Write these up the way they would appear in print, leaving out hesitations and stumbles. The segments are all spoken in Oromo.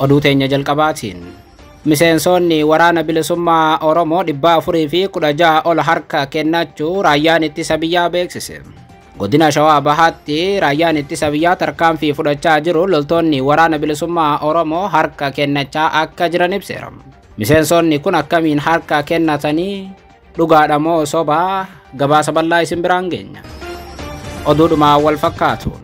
oduu teenya jalqabaatiin miseensonni waraana bilisummaa Oromoo 416 ol harka kennachuu raayyaan ittisa biyyaa beeksise. Godina Shawaa Bahaatti raayyaan ittisa biyyaa tarkaanfii fudhachaa jiru loltoonni waraana bilisummaa Oromoo harka kennachaa akka jiran ibseera. Miseensonni kun akkamiin harka kennatanii dhugaadha moo sobaa gabaasa bal'aa isin biraan geenya. Oduudhuma wal fakkaatuun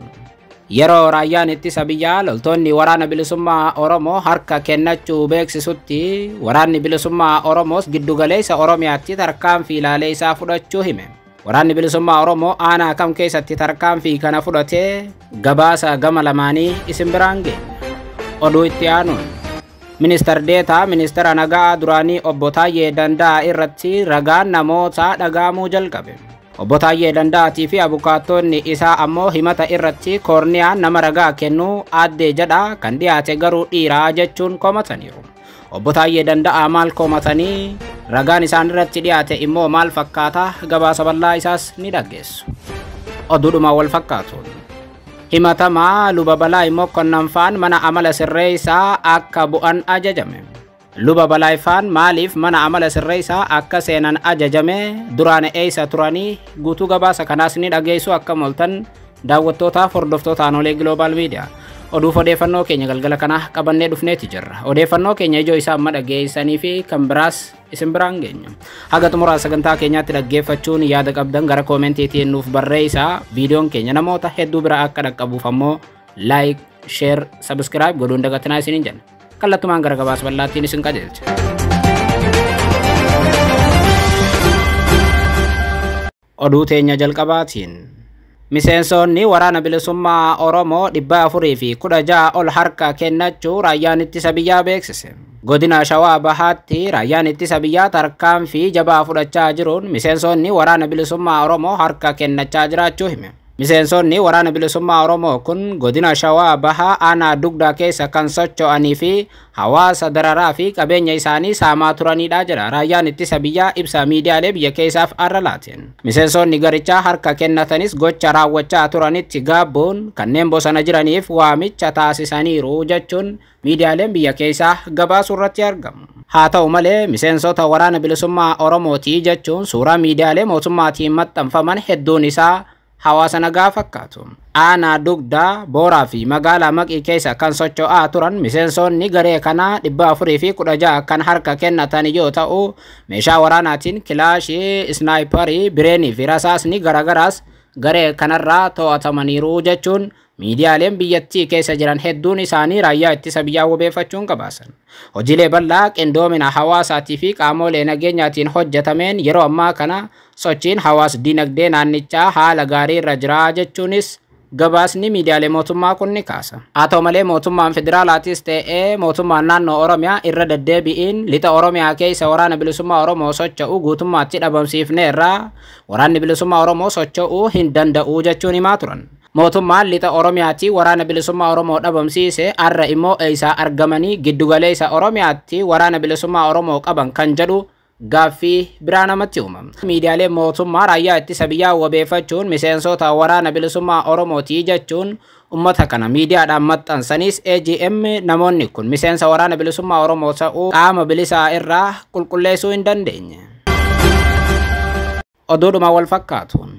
yeroo raayyaan ittisa biyyaa loltoonni waraana bilisummaa Oromoo harka kennachuu beeksisutti waraanni bilisummaa Oromoos giddugaleessa Oromiyaatti tarkaanfii ilaalee isaa fudhachuu hime. Waraanni bilisummaa Oromoo aanaa kam keessatti tarkaanfii kana fudhatee gabaasa gama lamaanii isin biraan geenya. Oduu itti aanuun Ministeer Deetaa Ministeera Nagaa duraanii Obbo Taayyee Danda'aa irratti ragaan namoota dhagaamuu jalqabe. Obbo Taayyee Danda'aatii fi abukaatonni isaa ammoo himata irratti koorniyaan nama ragaa kennuu addee jedha kan dhiyaate garuu dhiiraa jechuun komataniiru. Obbo Taayyee Danda'aa maal komatanii ragaan isaan irratti dhiyaate immoo maal fakkaata gabaasa bal'aa isaas ni dhaggeessu. Oduudhuma wal fakkaatuun himatamaa Luba Balaa Mokkonnanfaan mana amala sirreessaa akka bu'an ajajame. Luba Balaayfaan maaliif mana amala sirreessaa akka seenan ajajame duraan eessa turanii guutuu gabaasa kanaas ni dhageessu akka moltan daawwattootaaf hordoftoota Anolee Global Media. Oduu odeeffannoo keenya galgala kana qabannee dhufneeti jirra. Odeeffannoo keenya ijoo isaa amma dhageessanii fi kan biraas isin biraan geenya. Haga xumuraa sagantaa keenyaatti dhaggeeffachuun yaada qabdan gara koomentiitiin nuuf barreessaa. Viidiyoon keenya namoota hedduu bira akka dhaqqabuuf ammoo like, share, subscribe godhuun dagatinaa isiniin jenna. Kallattumaan gara gabaasa bal'aattiin isin qajeelcha. Oduu teenya jalqabaatiin miseensonni waraana bilisummaa Oromoo 416 ol harka kennachuu raayyaan ittisa biyyaa beeksise. Godina Shawaa Bahaatti raayyaan ittisa biyyaa tarkaanfii jabaa fudhachaa jiruun miseensonni waraana bilisummaa Oromoo harka kennachaa jiraachuu hime. Miseensonni waraana bilisummaa Oromoo kun godina Shawaa Bahaa aanaa dugdaa keessa kan socho'anii fi hawaasa dararaa fi qabeenya isaanii saamaa turanidha jedha raayyaan ittisa biyyaa ibsa miidiyaalee biyya keessaaf arra laateen. Miseensonni garichaa harka kennatanis gocha raawwachaa turanitti gaabbuun kanneen bosona jiraniif waamicha taasisaniiru jechuun miidiyaaleen biyya keessaa gabaasuu irratti argamu. Haa ta'u malee miseensota waraana bilisummaa Oromootii jechuun suuraa miidiyaalee mootummaatiin maxxanfaman hedduun isaa hawaasa nagaa fakkaatu. Aanaa dugdaa Booraa fi magaalaa Maqii keessa kan socho'aa turan miseensonni garee kanaa 416 kan harka kennatan yoo ta'u meeshaa waraanaatiin kilaashii, snaayiparii, bireenii fi rasaasni garagaraas garee kanarraa to'atamaniiru jechuun miidiyaaleen biyyattii keessa jiran hedduun isaanii raayyaa ittisa biyyaa wabeeffachuun gabaasan. Hojiilee bal'aa qindoomina hawaasaatii fi qaamolee nageenyaatiin hojjetameen yeroo ammaa kana sochiin hawaas dinagdee naannichaa haala gaarii irra jira jechuunis gabaasni miidiyaalee mootummaa kun ni kaasa. Haa ta'u malee mootummaan federaalaatis ta'ee mootummaan naannoo Oromiyaa irra deddeebi'iin lixa Oromiyaa keessa waraana bilisummaa Oromoo socho'uu guutummaatti dhabamsiifneerra waraanni bilisummaa Oromoo socho'uu hin danda'u jechuun himaa turan. Mootummaan lixa Oromiyaatti waraana bilisummaa Oromoo dhabamsiise arra immoo eessaa argamanii giddugaleessa Oromiyaatti waraana bilisummaa Oromoo qaban kan jedhu gaaffii biraa namatti uumama. Miidiyaaleen mootummaa raayyaa ittisa biyyaa wabeeffachuun miseensota waraana bilisummaa Oromootii jechuun ummata kana miidiyaadhaan maxxansanis AGM namoonni kun miseensa waraana bilisummaa Oromoo ta'uu qaama bilisaa irraa qulqulleessuu hin dandeenye. Oduudhuma wal fakkaatuun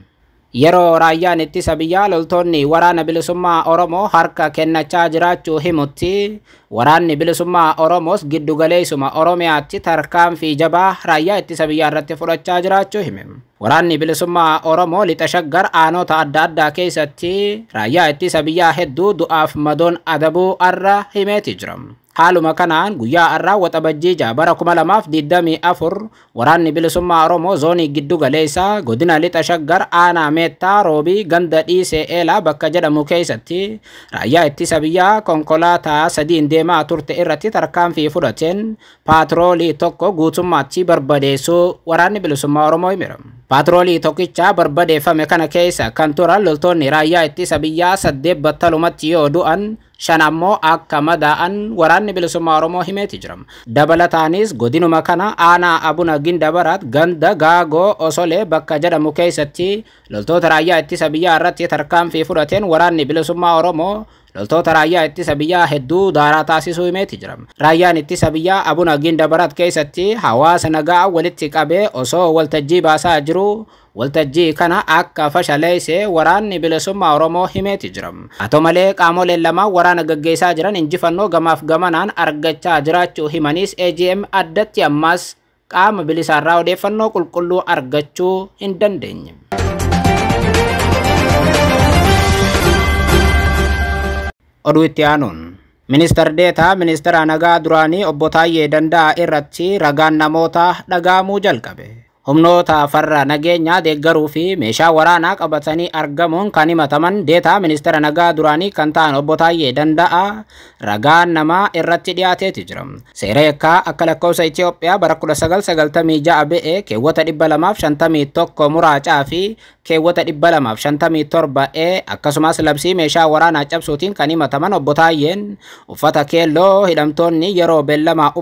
yeroo raayyaan ittisa biyyaa loltoonni waraana bilisummaa Oromoo harka kennachaa jiraachuu himutti waraanni bilisummaa Oromoos giddugaleessuma Oromiyaatti tarkaanfii jabaa raayyaa ittisa biyyaa irratti fudhachaa jiraachuu hime. Waraanni bilisummaa Oromoo lixa shaggar aanota adda addaa keessatti raayyaa ittisa biyyaa hedduu du'aaf madoon adabuu arra himeeti jira. Haaluma kanaan guyyaa arraa waxabajjii bara 2024 waraanni bilisummaa Oromoo zoonii giddu galeessaa godina lixa shaggar aanaa meettaa roobii ganda dhiisee eelaa bakka jedhamu keessatti raayyaa ittisa biyyaa konkolaataa sadiin deemaa turte irratti tarkaanfii fudhateen paatroolii tokko guutummaatti barbadeessuu waraanni bilisummaa Oromoo himera. Paatroolii tokkicha barbadeeffame kana keessa kan turan loltoonni raayyaa ittisa biyyaa 8 battalumatti yoo du'an 5 ammoo akka madaa'an waraanni bilisummaa Oromoo himeeti jira. Dabalataanis godinuma kana aanaa Abuna Gindabarat ganda Gaagoo Osolee bakka jedhamu keessatti loltoota raayyaa ittisa biyyaa irratti tarkaanfii fudhateen waraanni bilisummaa Oromoo loltoota raayyaa ittisa biyyaa hedduu daaraa taasisuu himeeti jira. Raayyaan ittisa biyyaa Abuna Gindabarat keessatti hawaasa nagaa walitti qabee osoo waltajjii baasaa jiru waltajjii kana akka fashaleesse waraanni bilisummaa Oromoo himeeti jira. Haa ta'u malee qaamoleen lama waraana gaggeessaa jiran injifannoo gamaaf gamanaan argachaa jiraachuu himanis AGM addatti ammas qaama bilisaarraa odeeffannoo qulqulluu argachuu hin dandeenye. Oduu itti aanuun Ministar Deetaa Ministeera Nagaa duraanii Obbo Taayyee Danda'aa irratti ragaan namoota dhagahamuu jalqabe. Humnoota farra nageenyaa deeggaruu fi meeshaa waraanaa qabatanii argamuun kan himataman Deetaa Ministeera Nagaa duraanii kan ta'an Obbo Taayyee Danda'aa ragaan namaa irratti dhiyaateeti jira. Seera yakkaa akka lakkoofsa Itoophiyaa bara 1996 ba'ee keewwata 251 muraacaa fi keewwata 257 akkasumas labsii meeshaa waraanaa cabsuutiin kan himataman Obbo Taayyeen uffata keelloo hidhamtoonni yeroo beellamaa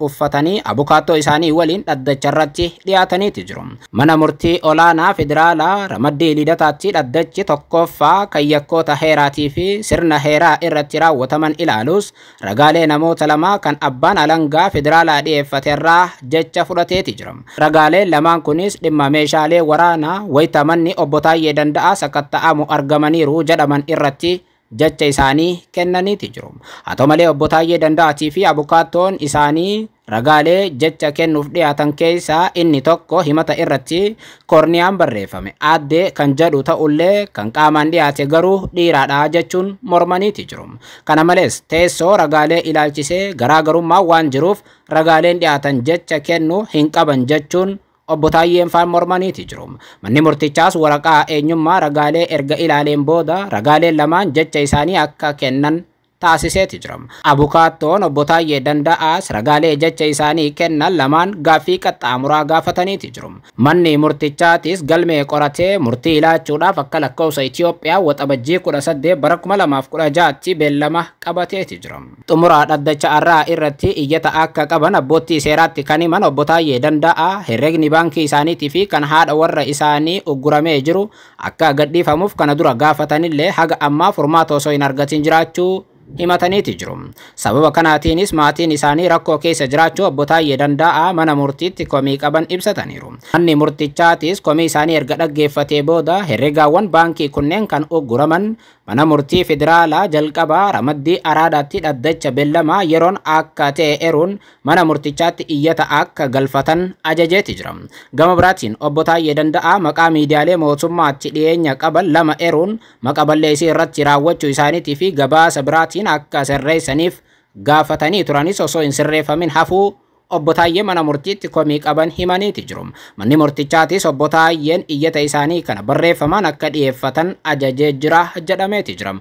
uffatanii abukaattoo isaanii waliin dhaddacha irratti dhiyaataniiti jiru. Mana murtii olaanaa federaalaa Ramaddii Lidataatti dhaddachi tokkoffaa kan yakkoota heeraatii fi sirna heeraa irratti raawwataman ilaalus ragaalee namoota lama kan abbaan alangaa federaalaa dhiyeeffate irraa jecha fudhateeti jira. Ragaaleen lamaan kunis dhimma meeshaalee waraanaa wayitamanni Obbo Taayyee Danda'aa sakatta'amu argamaniiru jedhaman irratti jecha isaanii kennaniiti jiru. Haa ta'u malee Obbo Taayyee Danda'aatii fi abukaattoon isaanii ragaalee jecha kennuuf dhiyaatan keessaa inni tokko himata irratti korniyaan barreeffame addee kan jedhu ta'ullee kan qaamaan dhiyaate garuu dhiiraadha jechuun mormaniiti jiru. Kana malees teessoo ragaalee ilaalchisee garaagarummaa waan jiruuf ragaaleen dhiyaatan jecha kennu hin qaban jechuun Obbo Taayyeen faan mormaniiti jiru. Manni murtichaas waraqaa eenyummaa ragaalee erga ilaaleen booda ragaaleen lamaan jecha isaanii akka kennan taasiseeti jira. Abukaattoon Obbo Taayyee Danda'aas ragaalee jecha isaanii kennan lamaan gaaffii qaxxaamuraa gaafataniiti jiru. Manni murtichaatis galmee qoratee murtii ilaachuudhaaf akka lakkoofsa Itoophiyaa waxabajjii 18 bara 2016tti beellama qabateeti jira. Xumuraa dhaddacha irraa irratti iyyata akka qaban abbootii seeraatti kan himan Obbo Taayyee Danda'aa herregni baankii isaaniitii fi kan haadha warra isaanii ugguramee jiru akka gadhiifamuuf kana dura gaafatanillee haga ammaa furmaata osoo hin argatin jiraachuu himataniiti jiru. Sababa kanaatiinis maatiin isaanii rakkoo keessa jiraachuu Obbo Taayyee Danda'aa mana murtiitti komii qaban ibsataniiru. Manni murtichaatis komii isaanii erga dhaggeeffatee booda herregaawwan baankii kunneen kan ugguraman mana murtii federaalaa jalqabaa Ramaddii Araadaatti dhaddacha beellamaa yeroon akka ta'e eruun mana murtichaatti iyyata akka galfatan ajajeeti jira. Gama biraatiin Obbo Taayyee Danda'aa maqaa miidiyaalee mootummaatti dhiyeenya qaban lama eruun maqaa balleessii irratti raawwachuu isaaniitii fi gabaasa biraatiin akka sirreessaniif gaafatanii turanis osoo hin sirreeffamin hafuu Obbo Taayyee mana murtiitti komii qaban himaniiti jiru. Manni murtichaatis Obbo Taayyeen iyyata isaanii kana barreeffamaan akka dhiyeeffatan ajajee jira jedhameeti jira.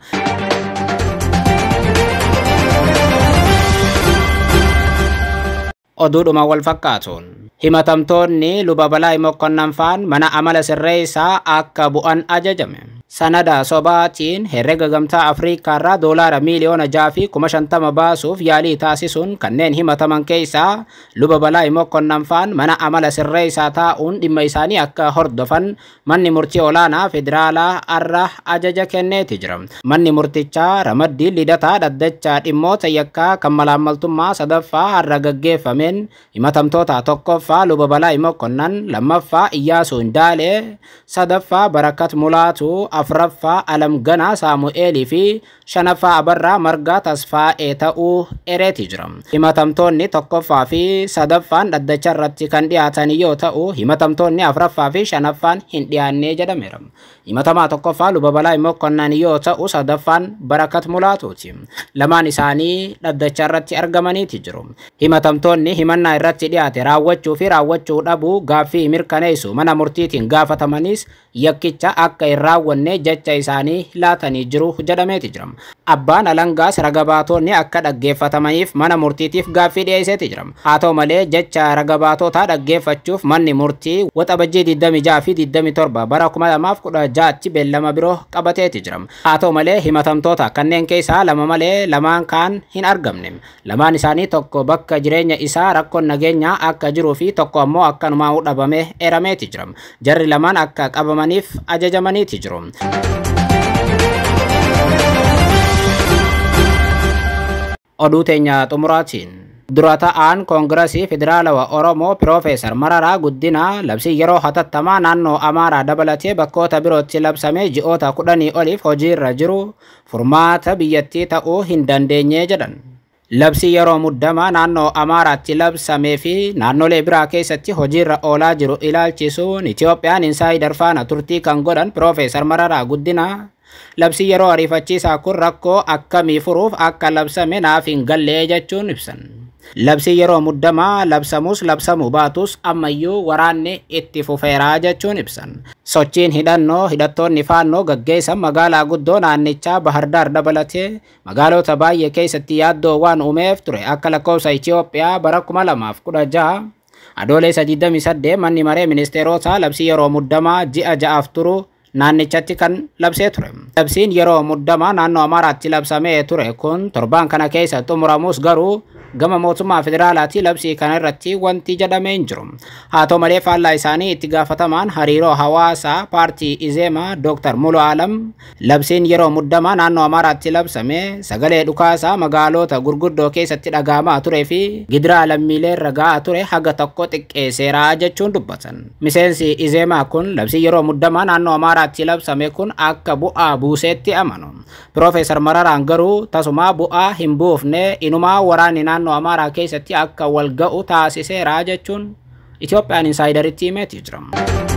Oduudhuma wal fakkaatuun himatamtoonni Luba Balaa Mokonnan faan mana amala sirreessaa akka bu'an ajajame. Sanada sobaatiin herrega gamtaa Afrikaa irraa doolaara miliyoona 6,50 baasuuf yaalii taasisuun kanneen himataman keessaa Luba Balaa Mokonnan faan mana amala sirreessaa taa'uun dhimma isaanii akka hordofan manni murtii olaanaa federaalaa arra ajaja kenneeti jira. Manni murtichaa Ramaddii Lidataa dhaddacha dhimmoota yakkaa kan malaammaltummaa sadaffaa har'a gaggeeffameen himatamtoota tokkoffaa Luba Balaa Mokonnan, lammaffaa Iyyaasuu Indaalee, sadaffaa Barakat Mulaatu, afraffaa Alam Ganaa Saamu'eelii fi shanaffaa Abarraa Margaa Tasfaa'ee ta'uu ereeti jira. Himatamtoonni tokkoffaa fi sadaffaan dhaddacha irratti kan dhiyaatan yoo ta'u, himatamtoonni afraffaa fi shanaffaan hin dhiyaanne jedhameera. Himatamaa tokkoffaa Luba Balaa Mokonnan yoo ta'u, sadaffaan Barakat Mulaatuuti. Lamaan isaanii dhaddacha irratti argamaniiti jiru. Himatamtoonni himannaa irratti dhiyaate raawwachuu fi raawwachuu dhabuu gaaffii mirkaneessu mana murtiitiin gaafatamanis yakkicha akka hin raawwanne jecha isaanii laatanii jiru jedhameeti jira. Abbaan alangaas ragabaatonni akka dhaggeeffatamaniif mana murtiitiif gaaffii dhiyeesseeti jira. Haa ta'u malee jecha ragabaatotaa dhaggeeffachuuf manni murtii waxabajjii 26 fi 27 bara 2016tti beellama biroo qabateeti jira. Haa ta'u malee himatamtoota kanneen keessaa lama malee lamaan kaan hin argamne. Lamaan isaanii tokko bakka jireenya isaa rakkoon nageenyaa akka jiruu fi tokko ammoo akkanumaa dhabame erameeti jira. Jarri lamaan akka qabamaniif ajajamaniiti jiru. Oduu teenya xumuraatiin. Durataan Koongirasii Federaalawaa Oromoo Piroofeesar Mararaa Guddinaa labsii yeroo hatattamaa naannoo Amaaraa dabalatee bakkoota birootti labsamee ji'oota 10 oliif hojiirra jiru furmaata biyyattii ta'uu hin dandeenye jedhan. Labsii yeroo muddamaa naannoo Amaaraatti labsamee fi naannolee biraa keessatti hojiirra oolaa jiru ilaalchisuun Itoophiyaan Insaayidar faana turtii kan godhan Piroofeesar Mararaa Guddinaa labsii yeroo ariifachiisaa kun rakkoo akkamii furuuf akka labsame naaf hin galle jechuun ibsan. Labsii yeroo muddamaa labsamus labsamuu baatus ammayyuu waraanni itti fufeeraa jechuun ibsan. Sochiin hidhattoonni faannoo gaggeessan magaalaa guddoo naannichaa Bahardaar dabalatee magaalota baay'ee keessatti yaaddoo waan uumeef ture akka lakkoofsa Itoophiyaa bara 2016 adoolessa 28 manni maree ministeerotaa labsii yeroo muddamaa ji'a 6 turu naannichatti kan labsee ture. Labsiin yeroo muddamaa naannoo Amaaraatti labsamee ture kun torbaan kana keessa xumuramus garuu gama mootummaa federaalaatti labsii kana irratti wanti jedhamee hin jiru. Haa ta'u malee faallaa isaanii itti gaafatamaan hariiroo hawaasaa paartii Izeemaa Dr. Mulu Alam labsiin yeroo muddamaa naannoo Amaaraatti labsame sagalee dhukaasaa magaalota gurguddoo keessatti dhagahamaa turee fi gidiraa lammiilee irra ga'aa ture haga tokko xiqqeesseeraa jechuun dubbatan. Miseensi Izeemaa kun labsii yeroo muddamaa naannoo Amaaraatti labsame kun akka bu'aa buuseetti amanu. Piroofeesar Mararaan garuu tasuma bu'aa hin buufne inumaa waraanni naannoo Amaaraa keessatti akka wal ga'u taasiseera jechuun Itoophiyaan Insaayidaritti himeetii jira.